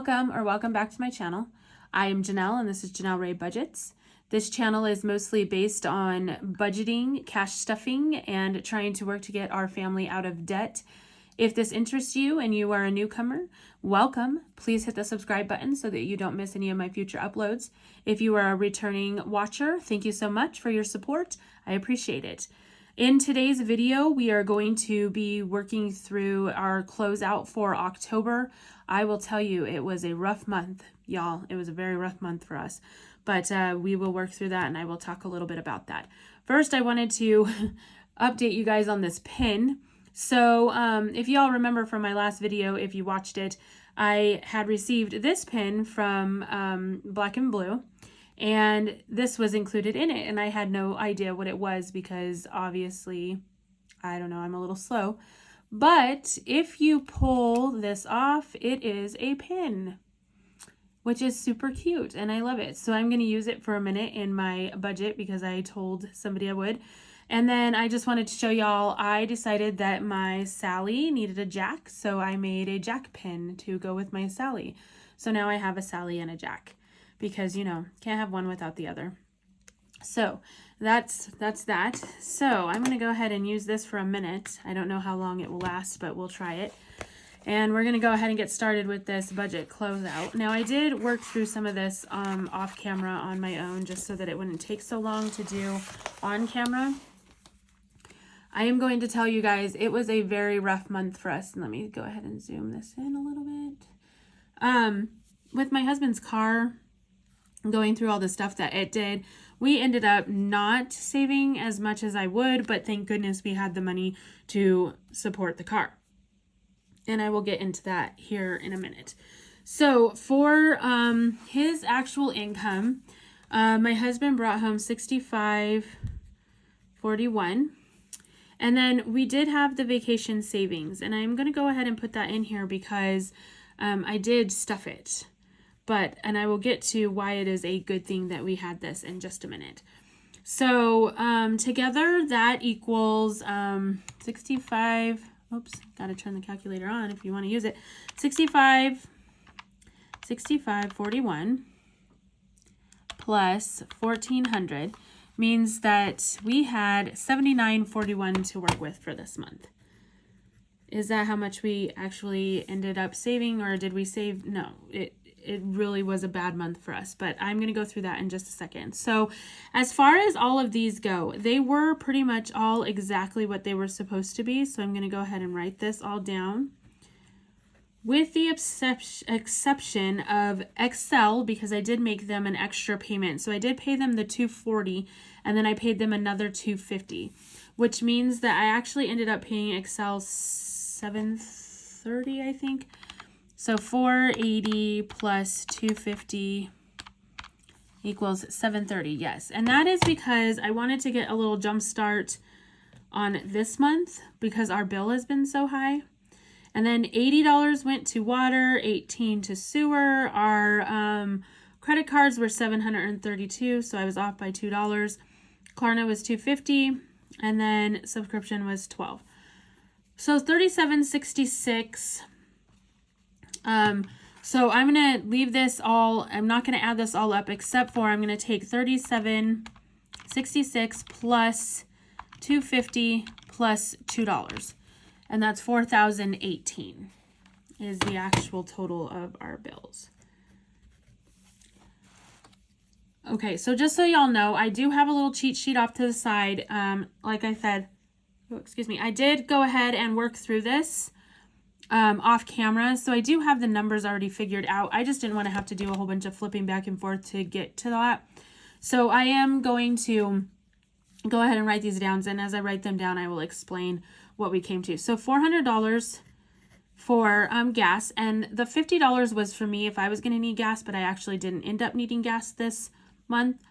Welcome or welcome back to my channel. I am Janelle and this is Janelle Ray Budgets. This channel is mostly based on budgeting, cash stuffing, and trying to work to get our family out of debt. If this interests you and you are a newcomer, welcome. Please hit the subscribe button so that you don't miss any of my future uploads. If you are a returning watcher, thank you so much for your support. I appreciate it. In today's video, we are going to be working through our closeout for October. I will tell you, it was a rough month, y'all. It was a very rough month for us, but we will work through that and I will talk a little bit about that. First, I wanted to update you guys on this pin. So if y'all remember from my last video, if you watched it, I had received this pin from Black and Blue. And this was included in it, and I had no idea what it was because obviously, I don't know, I'm a little slow. But if you pull this off, it is a pin, which is super cute, and I love it. So I'm going to use it for a minute in my budget because I told somebody I would. And then I just wanted to show y'all, I decided that my Sally needed a Jack, so I made a Jack pin to go with my Sally. So now I have a Sally and a Jack. Because, you know, can't have one without the other. So that's that. So I'm going to go ahead and use this for a minute. I don't know how long it will last, but we'll try it. And we're going to go ahead and get started with this budget closeout. Now, I did work through some of this off camera on my own just so that it wouldn't take so long to do on camera. I am going to tell you guys, it was a very rough month for us. And let me go ahead and zoom this in a little bit. With my husband's car, going through all the stuff that it did, we ended up not saving as much as I would, but thank goodness we had the money to support the car. And I will get into that here in a minute. So for his actual income, my husband brought home $65.41. And then we did have the vacation savings, and I'm going to go ahead and put that in here because I did stuff it. And I will get to why it is a good thing that we had this in just a minute. So together that equals 65, oops, got to turn the calculator on if you want to use it. 65.41 plus 1,400 means that we had $79.41 to work with for this month. Is that how much we actually ended up saving, or did we save? No, it really was a bad month for us, but I'm going to go through that in just a second. So as far as all of these go, they were pretty much all exactly what they were supposed to be. So I'm going to go ahead and write this all down with the exception of Excel, because I did make them an extra payment. So I did pay them the $240 and then I paid them another $250, which means that I actually ended up paying Excel $730, I think. So 480 plus 250 equals 730, yes. And that is because I wanted to get a little jump start on this month because our bill has been so high. And then $80 went to water, $18 to sewer. Our credit cards were $732, so I was off by $2. Klarna was $250, and then subscription was $12. So $37.66. So I'm going to leave this all, I'm not going to add this all up except for I'm going to take $37.66 plus $250 plus $2. And that's $4,018 is the actual total of our bills. Okay, so just so y'all know, I do have a little cheat sheet off to the side. Like I said, I did go ahead and work through this off camera, so I do have the numbers already figured out. I just didn't want to have to do a whole bunch of flipping back and forth to get to that. So I am going to go ahead and write these down, and as I write them down, I will explain what we came to. So $400 for gas, and the $50 was for me if I was going to need gas, but I actually didn't end up needing gas this month.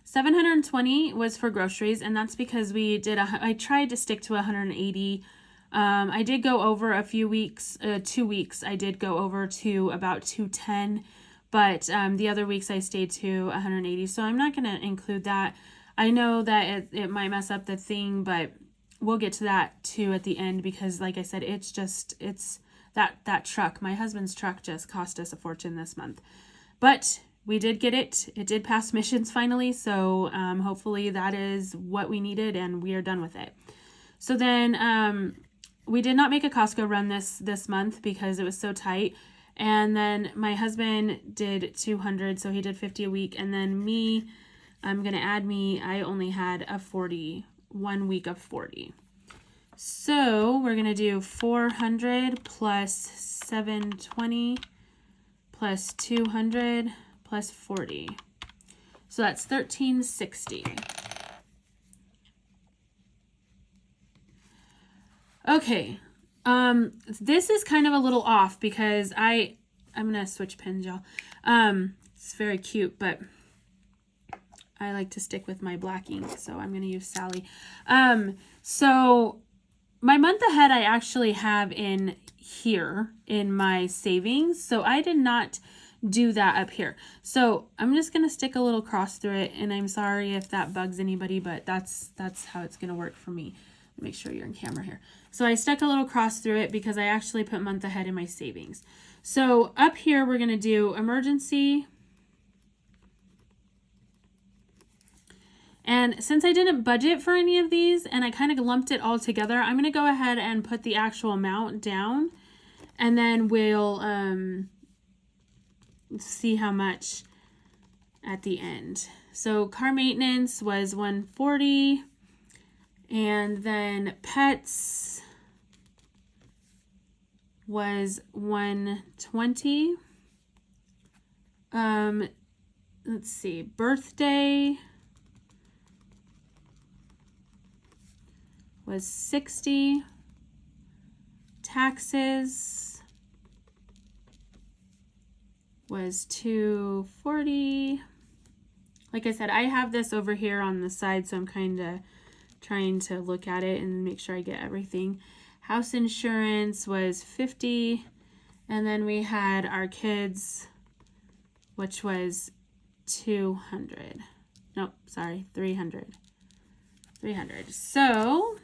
$720 was for groceries, and that's because we did I tried to stick to 180. I did go over a few weeks, 2 weeks. I did go over to about 210, but the other weeks I stayed to 180. So I'm not going to include that. I know that it might mess up the thing, but we'll get to that too at the end because like I said, it's that truck, my husband's truck, just cost us a fortune this month. But we did get it. It did pass missions finally. So hopefully that is what we needed and we are done with it. So then we did not make a Costco run this month because it was so tight. And then my husband did 200, so he did 50 a week. And then me, I'm going to add me, I only had a 40, 1 week of 40. So we're going to do 400 plus 720 plus 200 plus 40. So that's 1360. Okay. This is kind of a little off because I'm going to switch pins, y'all. It's very cute, but I like to stick with my black ink, so I'm going to use Sally. So my month ahead, I actually have in here in my savings. So I did not do that up here. So I'm just going to stick a little cross through it, and I'm sorry if that bugs anybody, but that's how it's going to work for me. Make sure you're in camera here. So I stuck a little cross through it because I actually put month ahead in my savings. So up here, we're going to do emergency. And since I didn't budget for any of these and I kind of lumped it all together, I'm going to go ahead and put the actual amount down, and then we'll see how much at the end. So car maintenance was 140. And then pets was 120. Let's see, birthday was 60. Taxes was 240. Like I said, I have this over here on the side, so I'm kind of trying to look at it and make sure I get everything. House insurance was 50. And then we had our kids, which was 200. Nope, sorry, 300. 300. So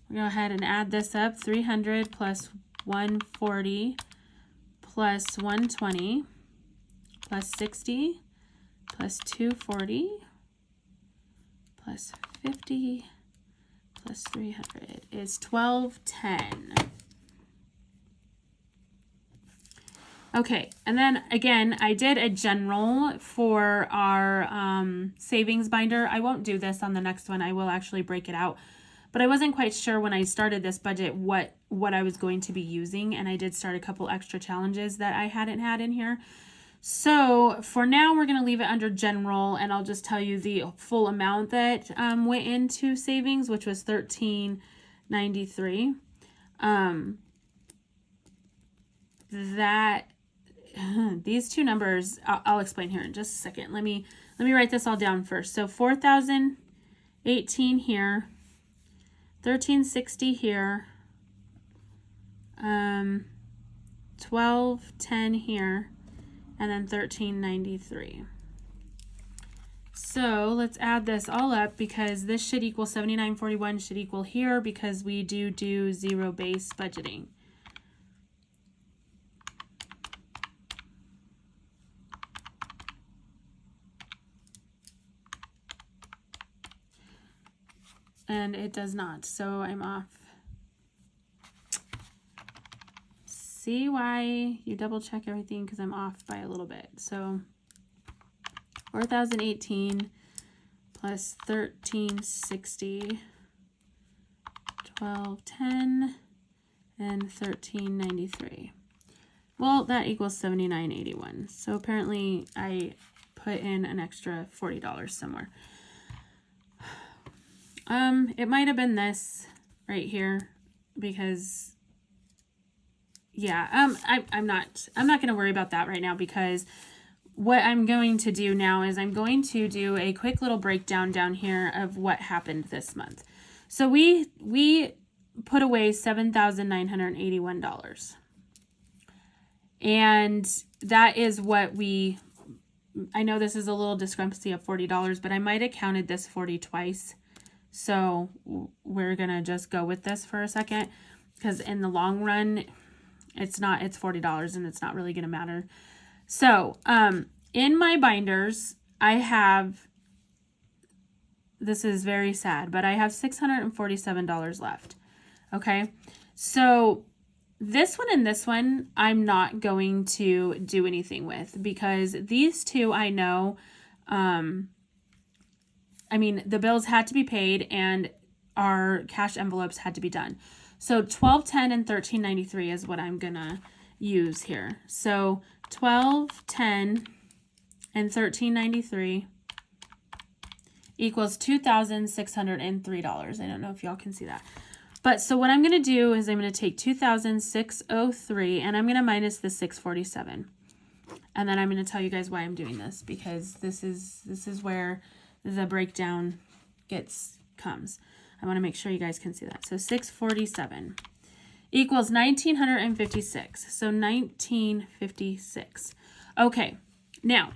we're going to go ahead and add this up. 300 plus 140 plus 120 plus 60 plus 240 plus 50 plus 300 is 1210. Okay, and then again, I did a general for our savings binder. I won't do this on the next one. I will actually break it out. But I wasn't quite sure when I started this budget what I was going to be using, and I did start a couple extra challenges that I hadn't had in here. So for now, we're going to leave it under general, and I'll just tell you the full amount that went into savings, which was $13.93. These two numbers, I'll explain here in just a second. Let me write this all down first. So 4,018 here, 1360 here, 1210 here, and then 1393. So let's add this all up because this should equal 7941 should equal here because we do zero-based budgeting. And it does not, so I'm off. See why you double check everything, because I'm off by a little bit. So 4,018 plus 1360, 1210, and 1393. Well, that equals 7981. So apparently I put in an extra $40 somewhere. It might have been this right here because yeah, I'm not going to worry about that right now because what I'm going to do now is I'm going to do a quick little breakdown down here of what happened this month. So we put away $7,981. And that is what I know this is a little discrepancy of $40, but I might have counted this 40 twice. So we're going to just go with this for a second because in the long run, it's $40 and it's not really going to matter. So, in my binders, I have, this is very sad, but I have $647 left. Okay. So this one and this one, I'm not going to do anything with because these two I know, I mean, the bills had to be paid and our cash envelopes had to be done. So $12.10 and $13.93 is what I'm going to use here. So $12.10 and $13.93 equals $2,603. I don't know if y'all can see that. But so what I'm going to do is I'm going to take 2,603 and I'm going to minus the 647. And then I'm going to tell you guys why I'm doing this, because this is where the breakdown comes. I want to make sure you guys can see that. So 647 equals 1,956. So 1,956. Okay. Now,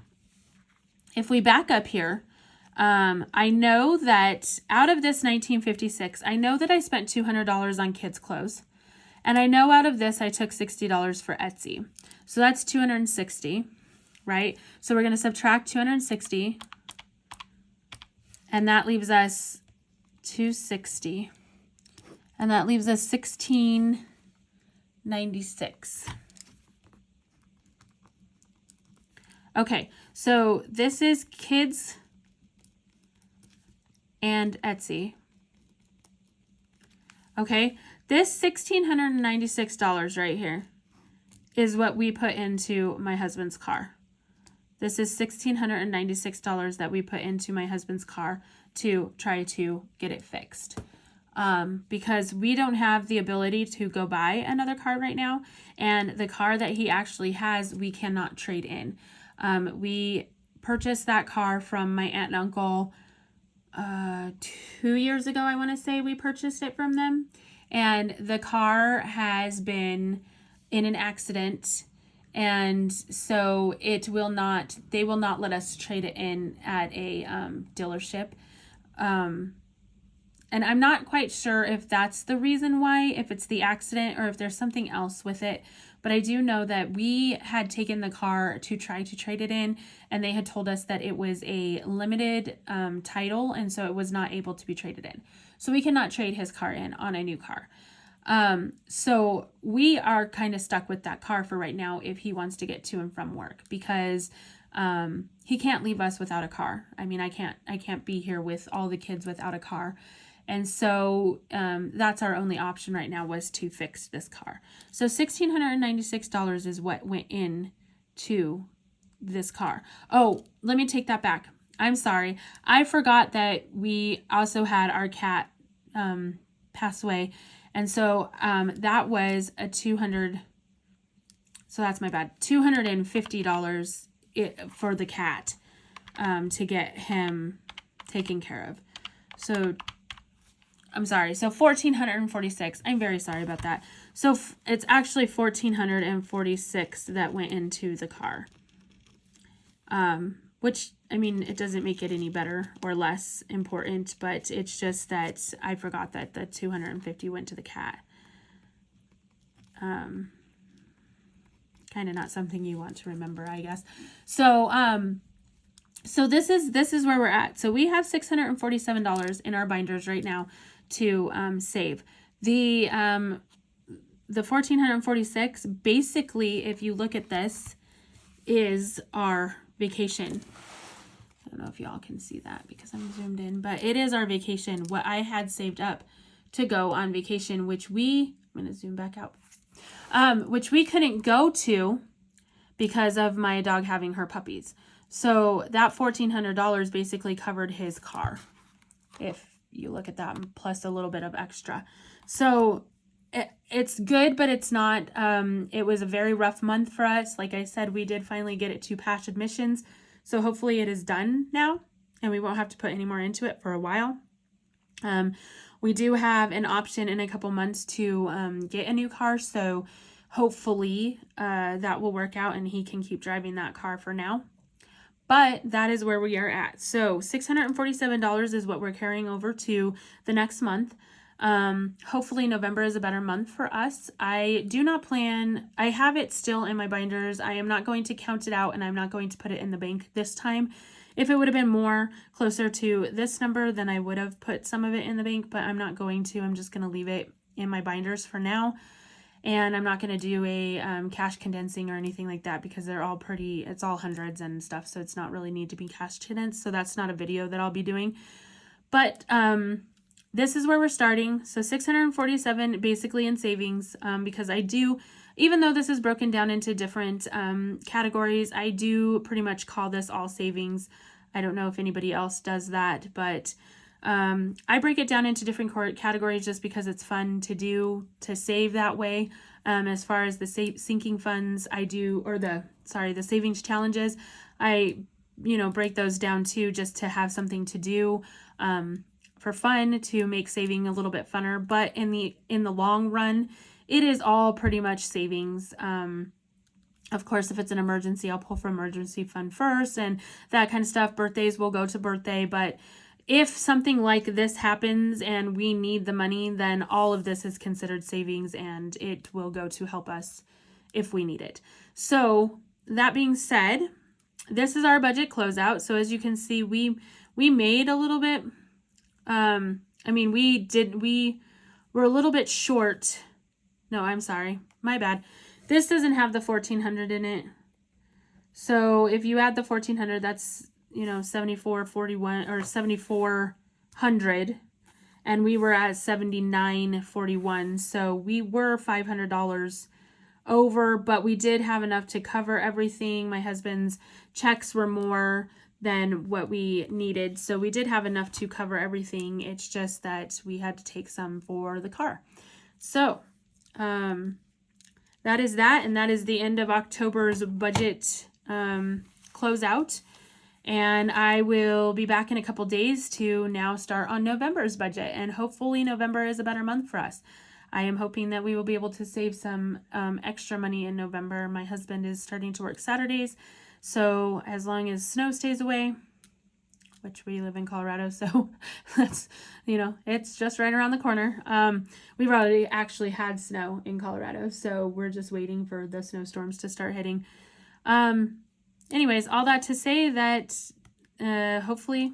if we back up here, I know that out of this 1956, I know that I spent $200 on kids' clothes. And I know out of this, I took $60 for Etsy. So that's $260, right? So we're going to subtract $260. And that leaves us $260. And that leaves us $1,696. Okay, so this is kids and Etsy. Okay, this $1,696 right here is what we put into my husband's car. This is $1,696 that we put into my husband's car to try to get it fixed. Because we don't have the ability to go buy another car right now. And the car that he actually has, we cannot trade in. We purchased that car from my aunt and uncle 2 years ago, I want to say we purchased it from them. And the car has been in an accident. And so they will not let us trade it in at a dealership. And I'm not quite sure if that's the reason why, if it's the accident or if there's something else with it. But I do know that we had taken the car to try to trade it in, and they had told us that it was a limited title, and so it was not able to be traded in. So we cannot trade his car in on a new car. So we are kind of stuck with that car for right now if he wants to get to and from work, because he can't leave us without a car. I mean, I can't be here with all the kids without a car. And so that's our only option right now, was to fix this car. So $1,696 is what went in to this car. Oh, let me take that back. I'm sorry. I forgot that we also had our cat pass away. And so that was a $200. So that's my bad. $250 for the cat to get him taken care of. So I'm sorry. So $1,446. I'm very sorry about that. So it's actually $1,446 that went into the car. Which, I mean, it doesn't make it any better or less important, but it's just that I forgot that the $250 went to the cat. Kind of not something you want to remember, I guess. So, so this is where we're at. So we have $647 in our binders right now to save. The $1,446, basically, if you look at this, is our vacation. I don't know if y'all can see that because I'm zoomed in, but it is our vacation. What I had saved up to go on vacation, which I'm going to zoom back out, which we couldn't go to because of my dog having her puppies. So that $1,400 basically covered his car, if you look at that, plus a little bit of extra. So it's good, but it's not. It was a very rough month for us. Like I said, we did finally get it to pass admissions. So hopefully it is done now and we won't have to put any more into it for a while. We do have an option in a couple months to get a new car. So hopefully that will work out and he can keep driving that car for now. But that is where we are at. So $647 is what we're carrying over to the next month. Hopefully November is a better month for us. I do not plan, I have it still in my binders. I am not going to count it out, and I'm not going to put it in the bank this time. If it would have been more closer to this number, then I would have put some of it in the bank, but I'm not going to. I'm just going to leave it in my binders for now. And I'm not going to do a cash condensing or anything like that, because they're all pretty, it's all hundreds and stuff. So it's not really need to be cash condensed. So that's not a video that I'll be doing. But this is where we're starting. So 647 basically in savings, because I do, even though this is broken down into different categories, I do pretty much call this all savings. I don't know if anybody else does that, but I break it down into different categories just because it's fun to do, to save that way. As far as the sinking funds, I do, or the savings challenges, I, break those down too, just to have something to do for fun, to make saving a little bit funner. But in the long run, it is all pretty much savings. Of course, if it's an emergency, I'll pull from emergency fund first and that kind of stuff. Birthdays will go to birthday, but if something like this happens and we need the money, then all of this is considered savings, and it will go to help us if we need it. So that being said, this is our budget closeout. So as you can see, we made a little bit. We were a little bit short. No, I'm sorry. My bad. This doesn't have the 1,400 in it. So if you add the 1,400, that's 74.41 or 7,400, and we were at 79.41. So we were $500 over, but we did have enough to cover everything. My husband's checks were more than what we needed, so we did have enough to cover everything. It's just that we had to take some for the car. So that is that, and that is the end of October's budget closeout. And I will be back in a couple days to now start on November's budget. And hopefully November is a better month for us. I am hoping that we will be able to save some extra money in November. My husband is starting to work Saturdays. So as long as snow stays away, which we live in Colorado, so that's, it's just right around the corner. We've already actually had snow in Colorado, so we're just waiting for the snowstorms to start hitting. Anyways, all that to say that hopefully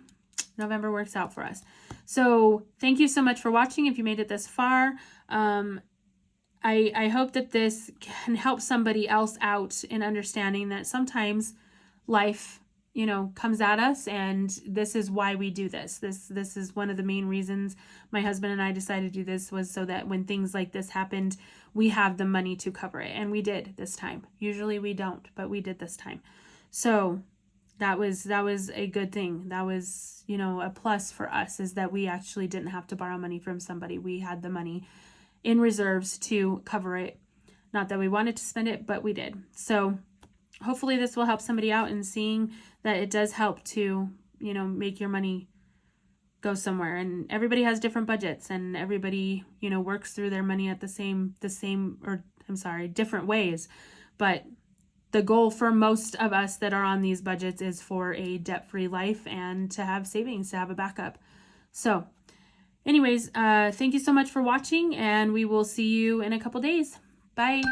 November works out for us. So thank you so much for watching. If you made it this far, I hope that this can help somebody else out in understanding that sometimes life, comes at us, and this is why we do this. This is one of the main reasons my husband and I decided to do this, was so that when things like this happened, we have the money to cover it. And we did this time. Usually we don't, but we did this time. So that was a good thing. That was, a plus for us, is that we actually didn't have to borrow money from somebody. We had the money in reserves to cover it. Not that we wanted to spend it, but we did. So hopefully this will help somebody out in seeing that it does help to, make your money go somewhere. And everybody has different budgets, and everybody, works through their money at different ways. But the goal for most of us that are on these budgets is for a debt-free life and to have savings, to have a backup. So anyways, thank you so much for watching, and we will see you in a couple days. Bye.